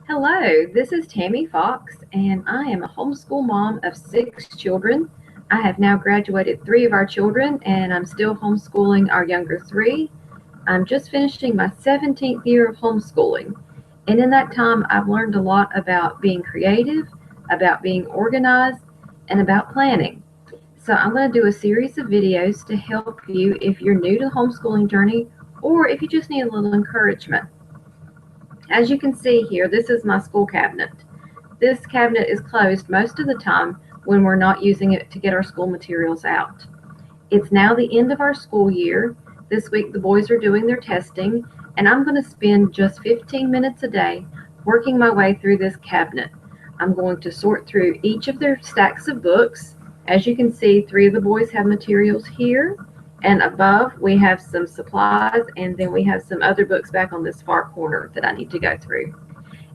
Hello, this is Tami Fox, and I am a homeschool mom of 6 children. I have now graduated 3 of our children, and I'm still homeschooling our younger 3. I'm just finishing my 17th year of homeschooling, and in that time, I've learned a lot about being creative, about being organized, and about planning. So, I'm going to do a series of videos to help you if you're new to the homeschooling journey or if you just need a little encouragement. As you can see here, this is my school cabinet. This cabinet is closed most of the time when we're not using it to get our school materials out. It's now the end of our school year. This week the boys are doing their testing, and I'm going to spend just 15 minutes a day working my way through this cabinet. I'm going to sort through each of their stacks of books. As you can see, 3 of the boys have materials here, and above we have some supplies, and then we have some other books back on this far corner that I need to go through.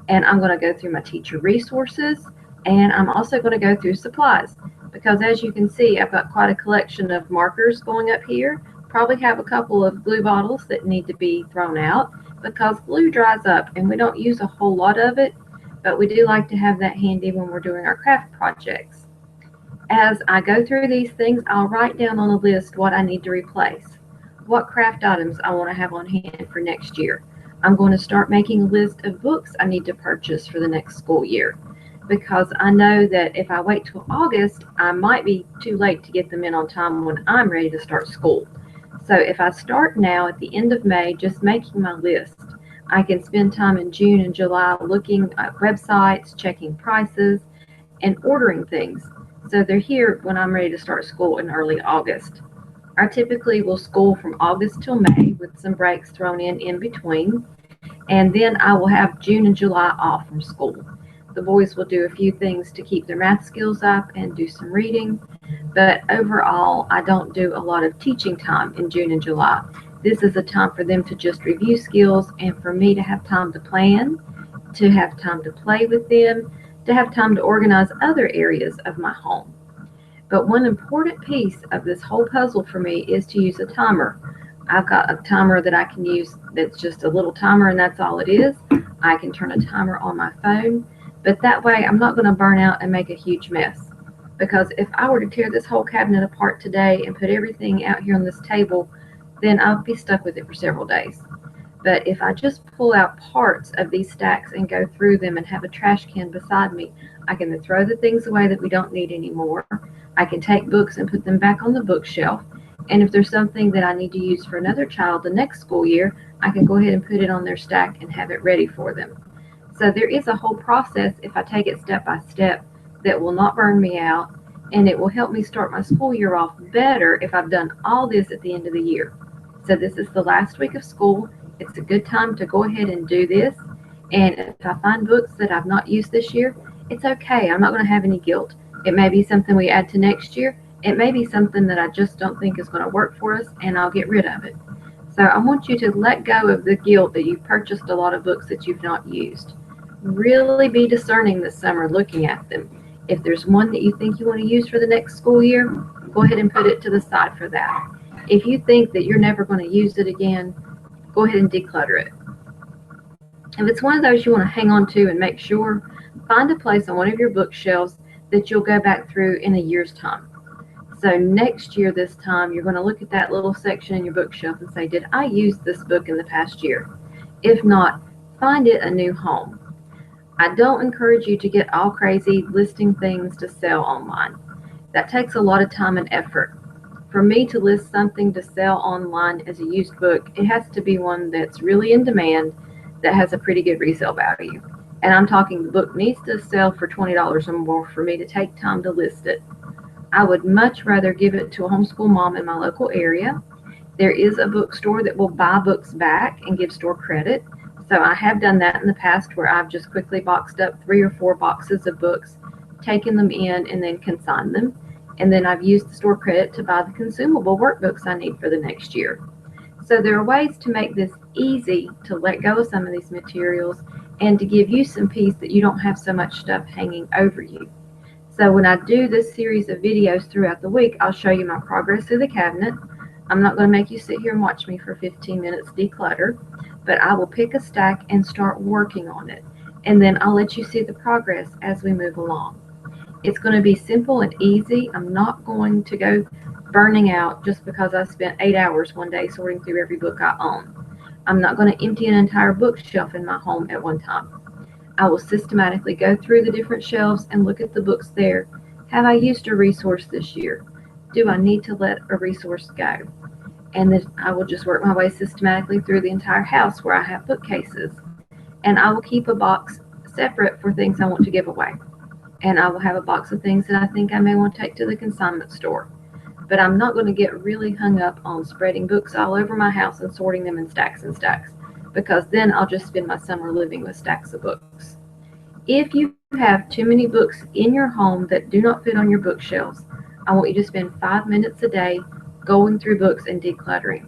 And I'm going to go through my teacher resources, and I'm also going to go through supplies, because as you can see, I've got quite a collection of markers going up here. Probably have a couple of glue bottles that need to be thrown out because glue dries up and we don't use a whole lot of it, but we do like to have that handy when we're doing our craft projects. As I go through these things, I'll write down on a list what I need to replace, what craft items I want to have on hand for next year. I'm going to start making a list of books I need to purchase for the next school year, because I know that if I wait till August, I might be too late to get them in on time when I'm ready to start school. So if I start now at the end of May just making my list, I can spend time in June and July looking at websites, checking prices, and ordering things, so they're here when I'm ready to start school in early August. I typically will school from August till May with some breaks thrown in between, and then I will have June and July off from school. The boys will do a few things to keep their math skills up and do some reading, but overall I don't do a lot of teaching time in June and July. This is a time for them to just review skills and for me to have time to plan, to have time to play with them, to have time to organize other areas of my home. But one important piece of this whole puzzle for me is to use a timer. I've got a timer that I can use that's just a little timer and that's all it is. I can turn a timer on my phone, but that way I'm not going to burn out and make a huge mess. Because if I were to tear this whole cabinet apart today and put everything out here on this table, then I'll be stuck with it for several days. But if I just pull out parts of these stacks and go through them and have a trash can beside me, I can throw the things away that we don't need anymore. I can take books and put them back on the bookshelf. And if there's something that I need to use for another child the next school year, I can go ahead and put it on their stack and have it ready for them. So there is a whole process, if I take it step by step, that will not burn me out, and it will help me start my school year off better if I've done all this at the end of the year. So this is the last week of school. It's a good time to go ahead and do this. And if I find books that I've not used this year, it's okay. I'm not going to have any guilt. It may be something we add to next year. It may be something that I just don't think is going to work for us, and I'll get rid of it. So I want you to let go of the guilt that you've purchased a lot of books that you've not used. Really be discerning this summer looking at them. If there's one that you think you want to use for the next school year, go ahead and put it to the side for that. If you think that you're never going to use it again, go ahead and declutter it. If it's one of those you want to hang on to and make sure, find a place on one of your bookshelves that you'll go back through in a year's time. So next year this time, you're going to look at that little section in your bookshelf and say, did I use this book in the past year? If not, find it a new home. I don't encourage you to get all crazy listing things to sell online. That takes a lot of time and effort. For me to list something to sell online as a used book, it has to be one that's really in demand, that has a pretty good resale value. And I'm talking the book needs to sell for $20 or more for me to take time to list it. I would much rather give it to a homeschool mom in my local area. There is a bookstore that will buy books back and give store credit. So I have done that in the past where I've just quickly boxed up 3 or 4 boxes of books, taken them in, and then consigned them. And then I've used the store credit to buy the consumable workbooks I need for the next year. So there are ways to make this easy to let go of some of these materials and to give you some peace that you don't have so much stuff hanging over you. So when I do this series of videos throughout the week, I'll show you my progress through the cabinet. I'm not going to make you sit here and watch me for 15 minutes declutter, but I will pick a stack and start working on it. and then I'll let you see the progress as we move along. It's going to be simple and easy. I'm not going to go burning out just because I spent 8 hours one day sorting through every book I own. I'm not going to empty an entire bookshelf in my home at one time. I will systematically go through the different shelves and look at the books there. Have I used a resource this year? Do I need to let a resource go? And then I will just work my way systematically through the entire house where I have bookcases. And I will keep a box separate for things I want to give away. And I will have a box of things that I think I may want to take to the consignment store. But I'm not going to get really hung up on spreading books all over my house and sorting them in stacks and stacks, because then I'll just spend my summer living with stacks of books. If you have too many books in your home that do not fit on your bookshelves, I want you to spend 5 minutes a day going through books and decluttering.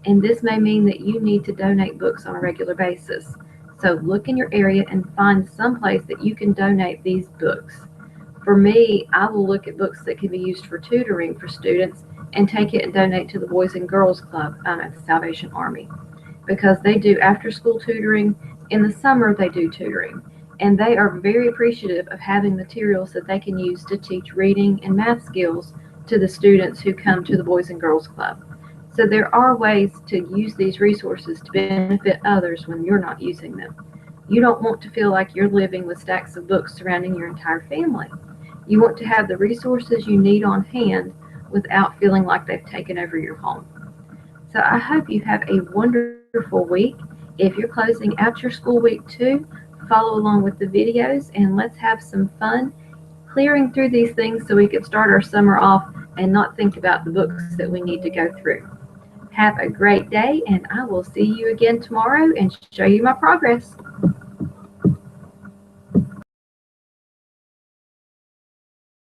And this may mean that you need to donate books on a regular basis. So look in your area and find some place that you can donate these books. For me, I will look at books that can be used for tutoring for students and take it and donate to the Boys and Girls Club at the Salvation Army, because they do after school tutoring. In the summer, they do tutoring, and they are very appreciative of having materials that they can use to teach reading and math skills to the students who come to the Boys and Girls Club. So there are ways to use these resources to benefit others when you're not using them. You don't want to feel like you're living with stacks of books surrounding your entire family. You want to have the resources you need on hand without feeling like they've taken over your home. So I hope you have a wonderful week. If you're closing out your school week too, follow along with the videos and let's have some fun clearing through these things so we can start our summer off and not think about the books that we need to go through. Have a great day, and I will see you again tomorrow and show you my progress.